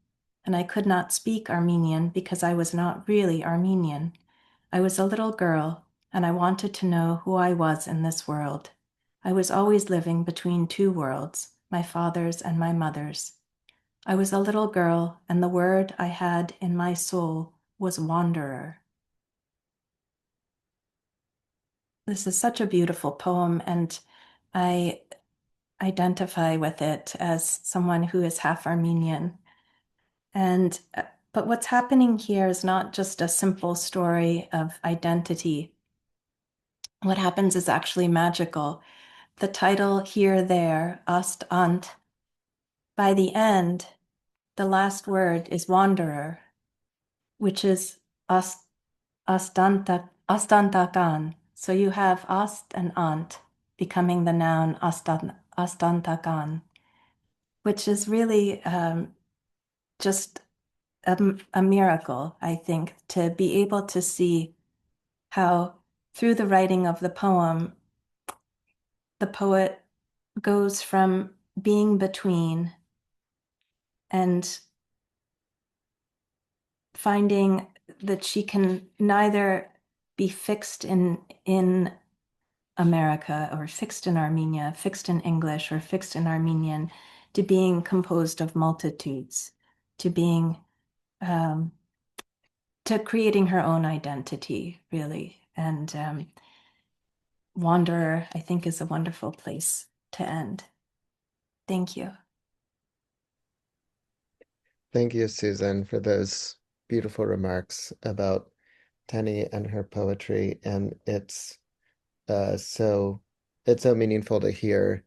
and I could not speak Armenian because I was not really Armenian. I was a little girl, and I wanted to know who I was in this world. I was always living between 2 worlds, my father's and my mother's. I was a little girl, and the word I had in my soul was wanderer. This is such a beautiful poem, and I identify with it as someone who is half Armenian. But what's happening here is not just a simple story of identity. What happens is actually magical. The title Here, There, Ost, Ant, by the end, the last word is wanderer, which is ostantakan. So you have Ost and Ant becoming the noun ostantakan, which is really just a miracle, I think, to be able to see how through the writing of the poem, the poet goes from being between and finding that she can neither be fixed in America or fixed in Armenia, fixed in English or fixed in Armenian, to being composed of multitudes, to being to creating her own identity, really. And Wanderer, I think, is a wonderful place to end. Thank you. Thank you, Susan, for those beautiful remarks about Tenny and her poetry. And it's so meaningful to hear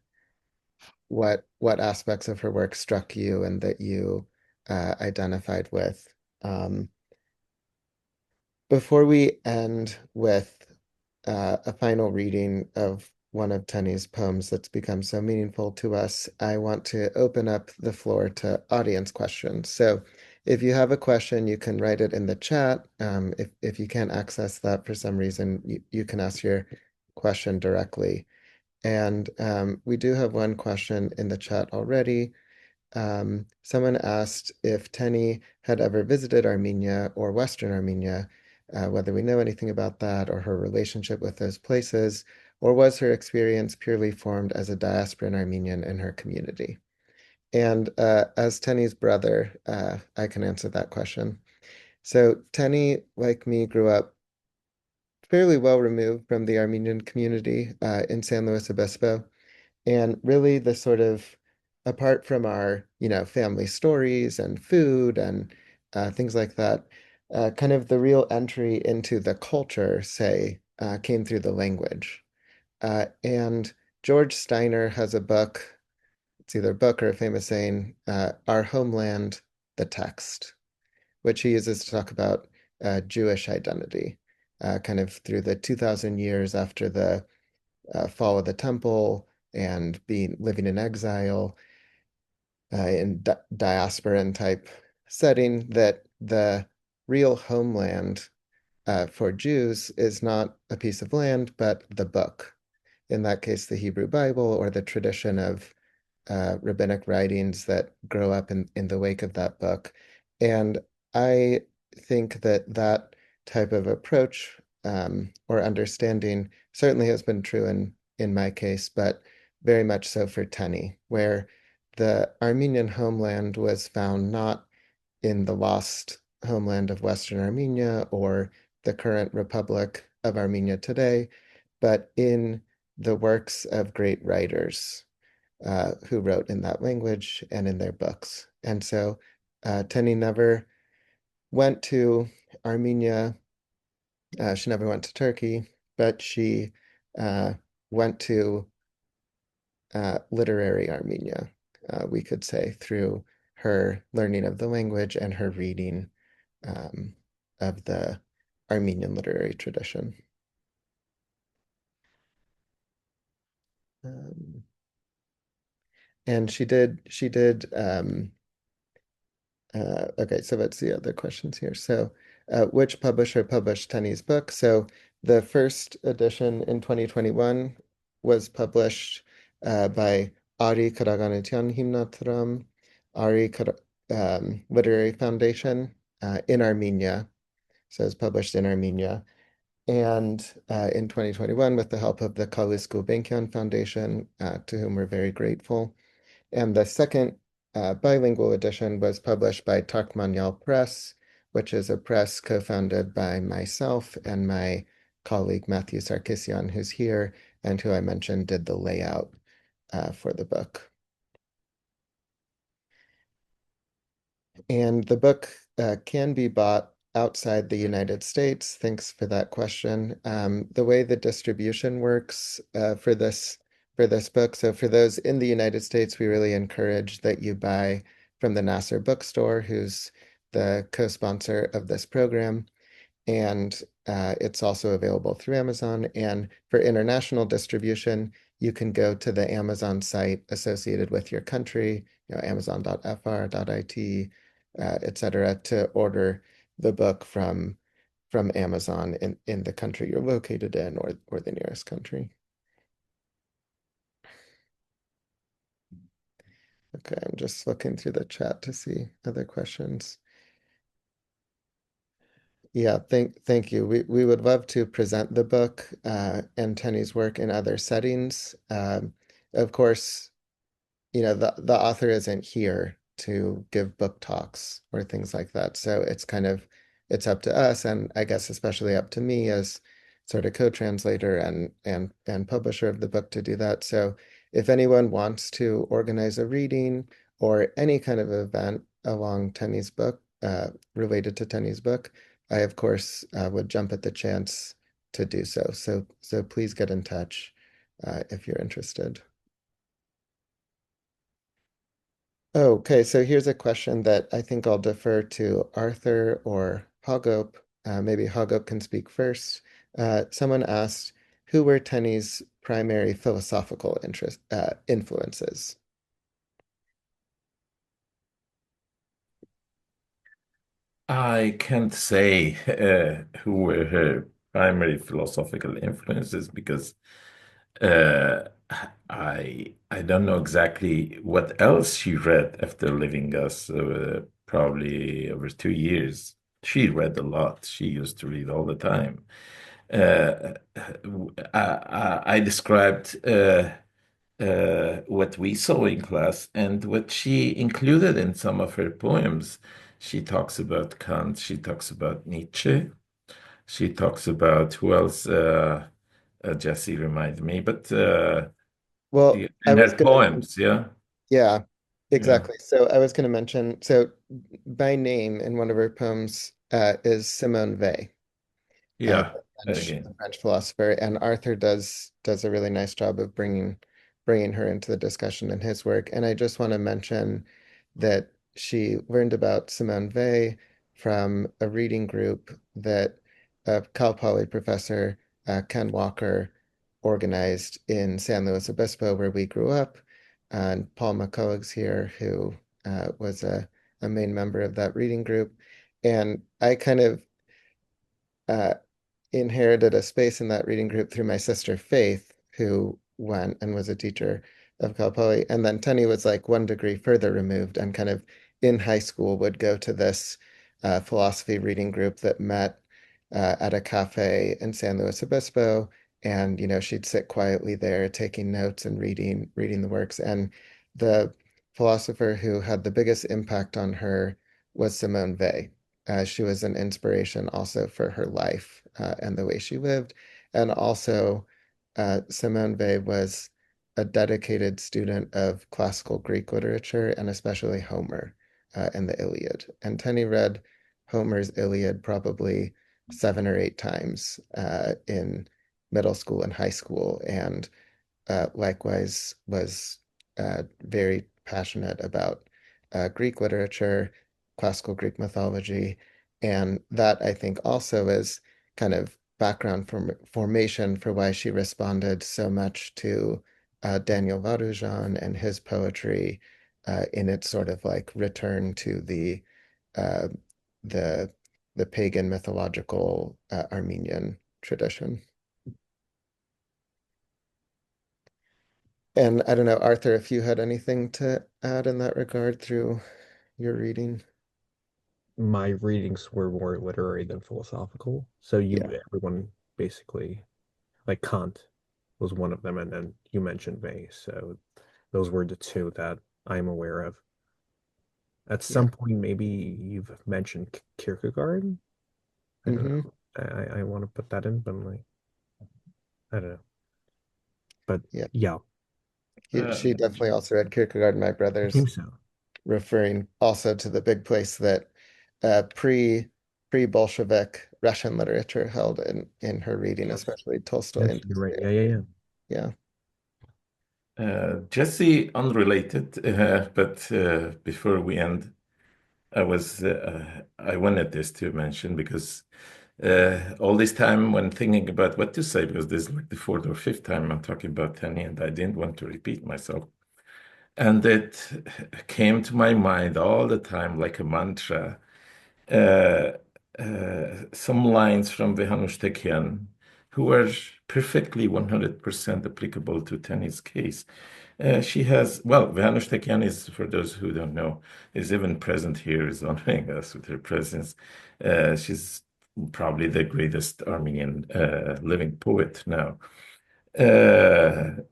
what aspects of her work struck you and that you identified with. Before we end with a final reading of one of Tenny's poems that's become so meaningful to us, I want to open up the floor to audience questions. So if you have a question, you can write it in the chat. If you can't access that for some reason, you can ask your question directly. And we do have one question in the chat already. Someone asked if Tenny had ever visited Armenia or Western Armenia, whether we know anything about that or her relationship with those places, or was her experience purely formed as a diasporan Armenian in her community? And as Tenny's brother, I can answer that question. So Tenny, like me, grew up fairly well removed from the Armenian community in San Luis Obispo. And really the sort of, apart from our, family stories and food and things like that, kind of the real entry into the culture, say, came through the language. And George Steiner has a book, it's either a book or a famous saying, Our Homeland, the Text, which he uses to talk about Jewish identity, kind of through the 2,000 years after the fall of the temple and living in exile in diasporan type setting, that the real homeland for Jews is not a piece of land, but the book. In that case, the Hebrew Bible or the tradition of rabbinic writings that grow up in the wake of that book. And I think that type of approach or understanding certainly has been true in my case, but very much so for Tenny, where the Armenian homeland was found not in the lost homeland of Western Armenia or the current Republic of Armenia today, but in the works of great writers who wrote in that language and in their books. And so Tenny never went to Armenia. She never went to Turkey, but she went to literary Armenia, we could say, through her learning of the language and her reading of the Armenian literary tradition. And she did okay, so let's see other questions here. So which publisher published Tenny's book? So the first edition in 2021 was published by Ari Karaganetian Himnatram, Literary Foundation in Armenia. So it's published in Armenia. And in 2021, with the help of the Kalus Gulbenkian Foundation, to whom we're very grateful. And the second bilingual edition was published by Tarkmanyal Press, which is a press co-founded by myself and my colleague Matthew Sarkisian, who's here, and who I mentioned did the layout for the book. And the book can be bought outside the United States. Thanks for that question. The way the distribution works for this book, so for those in the United States, we really encourage that you buy from the Nasser Bookstore, who's the co-sponsor of this program. And it's also available through Amazon. And for international distribution, you can go to the Amazon site associated with your country, amazon.fr.it, etc., to order the book from Amazon in the country you're located in or the nearest country. Okay, I'm just looking through the chat to see other questions. Yeah, thank you. We would love to present the book and Tenny's work in other settings. Of course, the author isn't here to give book talks or things like that. So it's up to us, and I guess especially up to me as sort of co-translator and publisher of the book to do that. So if anyone wants to organize a reading or any kind of event along Tenny's book, related to Tenny's book, I, of course, would jump at the chance to do so. So please get in touch if you're interested. Okay, so here's a question that I think I'll defer to Arthur or Hagop. Maybe Hagop can speak first. Someone asked, who were Tenny's primary philosophical influences? I can't say who were her primary philosophical influences because I don't know exactly what else she read after leaving us, probably over 2 years. She read a lot. She used to read all the time. I described what we saw in class and what she included in some of her poems. She talks about Kant, she talks about Nietzsche, she talks about who else? Jesse reminded me, but Well, I in was her going to, poems, yeah, yeah, yeah, exactly. So I was going to mention, so by name in one of her poems is Simone Weil. yeah. The Again, French philosopher, and Arthur does a really nice job of bringing her into the discussion in his work. And I just want to mention that she learned about Simone Weil from a reading group that Cal Poly professor Ken Walker organized in San Luis Obispo, where we grew up. And Paul McCulloch's here, who was a main member of that reading group. And I kind of uh, inherited a space in that reading group through my sister Faith, who went and was a teacher of Cal Poly. And then Tenny was like 1 degree further removed and kind of in high school would go to this philosophy reading group that met at a cafe in San Luis Obispo. And, she'd sit quietly there taking notes and reading the works. And the philosopher who had the biggest impact on her was Simone Weil. She was an inspiration also for her life and the way she lived. And also, Simone Weil was a dedicated student of classical Greek literature and especially Homer and the Iliad. And Tenny read Homer's Iliad probably 7 or 8 times in middle school and high school, and likewise was very passionate about Greek literature, classical Greek mythology, and that I think also is kind of background formation for why she responded so much to Daniel Varoujan and his poetry in its sort of like return to uh, the the pagan mythological Armenian tradition. And I don't know, Arthur, if you had anything to add in that regard through your reading. My readings were more literary than philosophical. So Yeah. everyone basically, like Kant was one of them, and then you mentioned May. So those were the two that I'm aware of. At Yeah. some point, maybe you've mentioned Kierkegaard. I don't Mm-hmm. know. I want to put that in, but I'm like, I don't know. But Yeah. yeah, She definitely also read Kierkegaard, my I brother's, think so. referring also to the big place that pre-Bolshevik Russian literature held in her reading, yes, especially Tolstoy Yes, and you're right. Dostoevsky. Yeah. Yeah. Jesse, unrelated, but before we end, I wanted this to mention because all this time when thinking about what to say, because this is like the fourth or fifth time I'm talking about Tenny, and I didn't want to repeat myself. And it came to my mind all the time like a mantra. Uh, some lines from Vehanushtekyan, who are perfectly 100% applicable to Tenny's case. She has, well, Vehanushtekyan is, for those who don't know, is even present here, is honoring us with her presence. She's probably the greatest Armenian living poet now,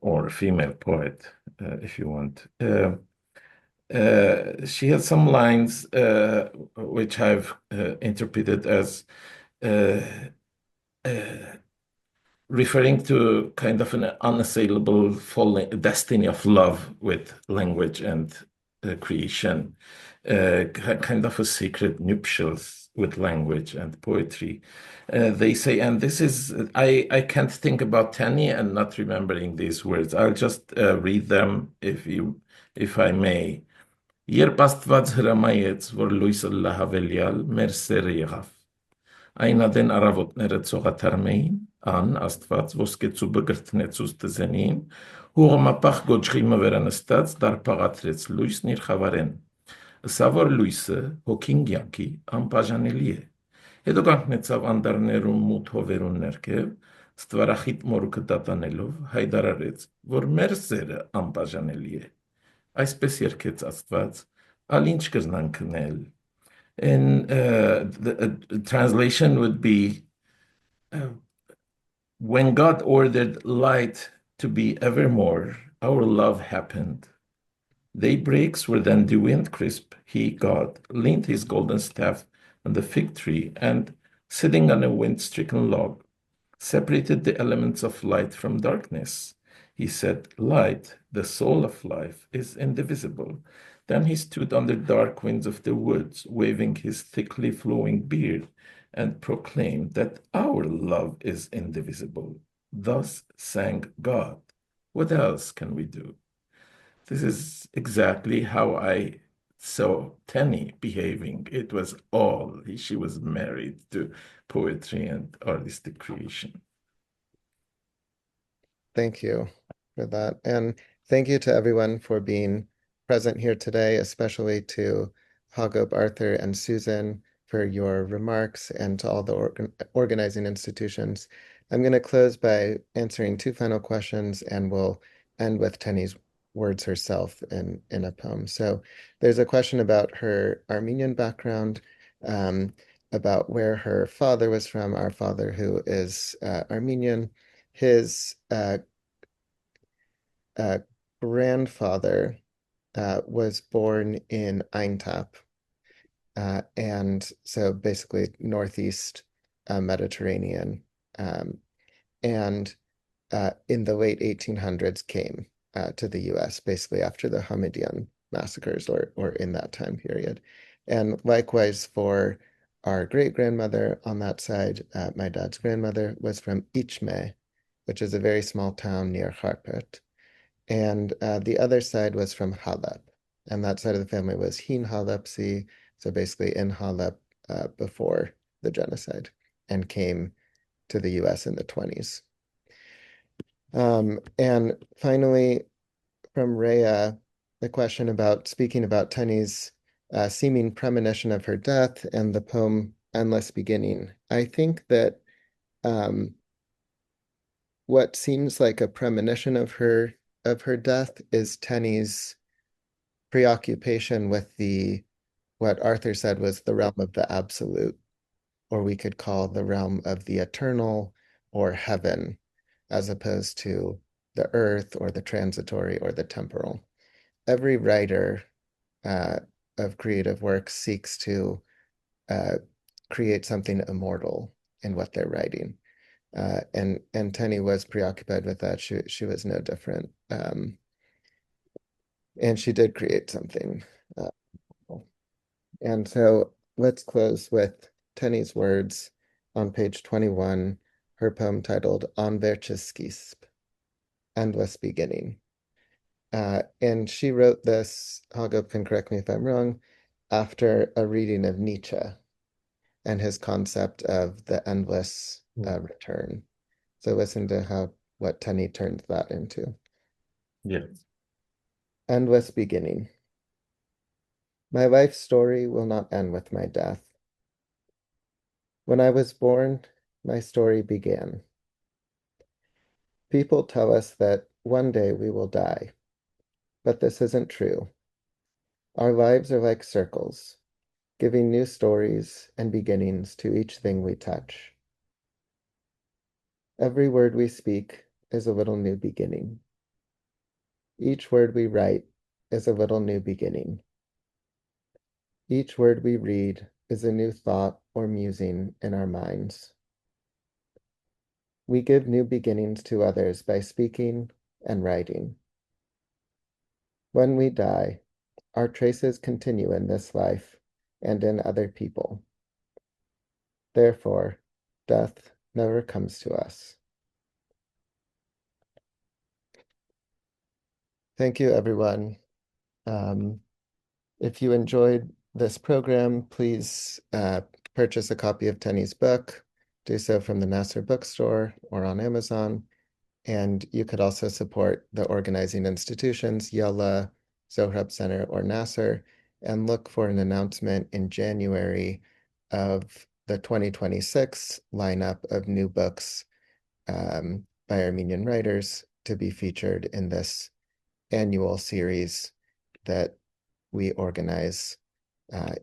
or female poet, if you want. She has some lines which I've interpreted as uh, uh, referring to kind of an unassailable destiny of love with language and creation, kind of a secret nuptials with language and poetry. They say, and this is, I can't think about Tenny and not remembering these words. I'll just read them if I may. Երբ Աստված հրամայեց, որ լույսը լահավելյալ մեր սերը եղավ, այն ադեն առավոտները ծողաթարմեին, ան Աստված ոսկեցուբը գրտնեցուց տզենին, հուղմապախ գոչխի մվերը նստած դարպաղացրեց լույսն իր խավարեն, ըսա որ լույսը հոգին կյանքի անբաժանելի է, հետո կանգնեցավ անդարներում մութ հովերուն ներքև, ստվարախիտ մորուքը դատանելով հայդարարեց, որ մեր սերը անբաժանելի է, այսպես երկեց Աստված, ալ ինչ կրնան քնել, and the translation would be, when God ordered light to be evermore, our love happened. Daybreaks were then dewy and crisp. He, God, leaned his golden staff on the fig tree and, sitting on a wind-stricken log, separated the elements of light from darkness. He said, light, the soul of life, is indivisible. Then he stood on the dark winds of the woods, waving his thickly flowing beard, and proclaimed that our love is indivisible. Thus sang God. What else can we do? This is exactly how I saw Tenny behaving. It was all, she was married to poetry and artistic creation. Thank you for that. And thank you to everyone for being present here today, especially to Hagop, Arthur, and Susan for your remarks, and to all the organizing institutions. I'm going to close by answering two final questions, and we'll end with Tenny's words herself in a poem. So there's a question about her Armenian background, about where her father was from, our father who is Armenian. His grandfather was born in Aintab, and so basically northeast Mediterranean, and in the late 1800s came to the US, basically after the Hamidian massacres, or in that time period. And likewise for our great-grandmother on that side, my dad's grandmother was from İNÇO, which is a very small town near Harput. And the other side was from Halep, and that side of the family was Hin Halepsi, so basically in Halep before the genocide, and came to the US in the 20s. And finally, from Rhea, the question about speaking about Tenny's seeming premonition of her death and the poem Endless Beginning. I think that what seems like a premonition of her death is Tenny's preoccupation with what Arthur said was the realm of the absolute, or we could call the realm of the eternal or heaven, as opposed to the earth or the transitory or the temporal. Every writer of creative work seeks to create something immortal in what they're writing. And Tenny was preoccupied with that. She was no different. And she did create something. And so let's close with Tenny's words on page 21, her poem titled Anverchiskisp, Endless Beginning. And she wrote this, Hagop can correct me if I'm wrong, after a reading of Nietzsche and his concept of the endless return. So listen to what Tenny turned that into. Yes. Endless beginning. My life story will not end with my death. When I was born, my story began. People tell us that one day we will die, but this isn't true. Our lives are like circles, giving new stories and beginnings to each thing we touch. Every word we speak is a little new beginning. Each word we write is a little new beginning. Each word we read is a new thought or musing in our minds. We give new beginnings to others by speaking and writing. When we die, our traces continue in this life and in other people. Therefore, death never comes to us. Thank you, everyone. If you enjoyed this program, please purchase a copy of Tenny's book. Do so from the Nasser bookstore or on Amazon. And you could also support the organizing institutions, IALA, Zohrab Center, or Nasser, and look for an announcement in January of the 2026 lineup of new books by Armenian writers to be featured in this annual series that we organize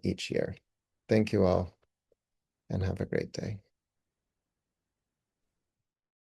each year. Thank you all, and have a great day.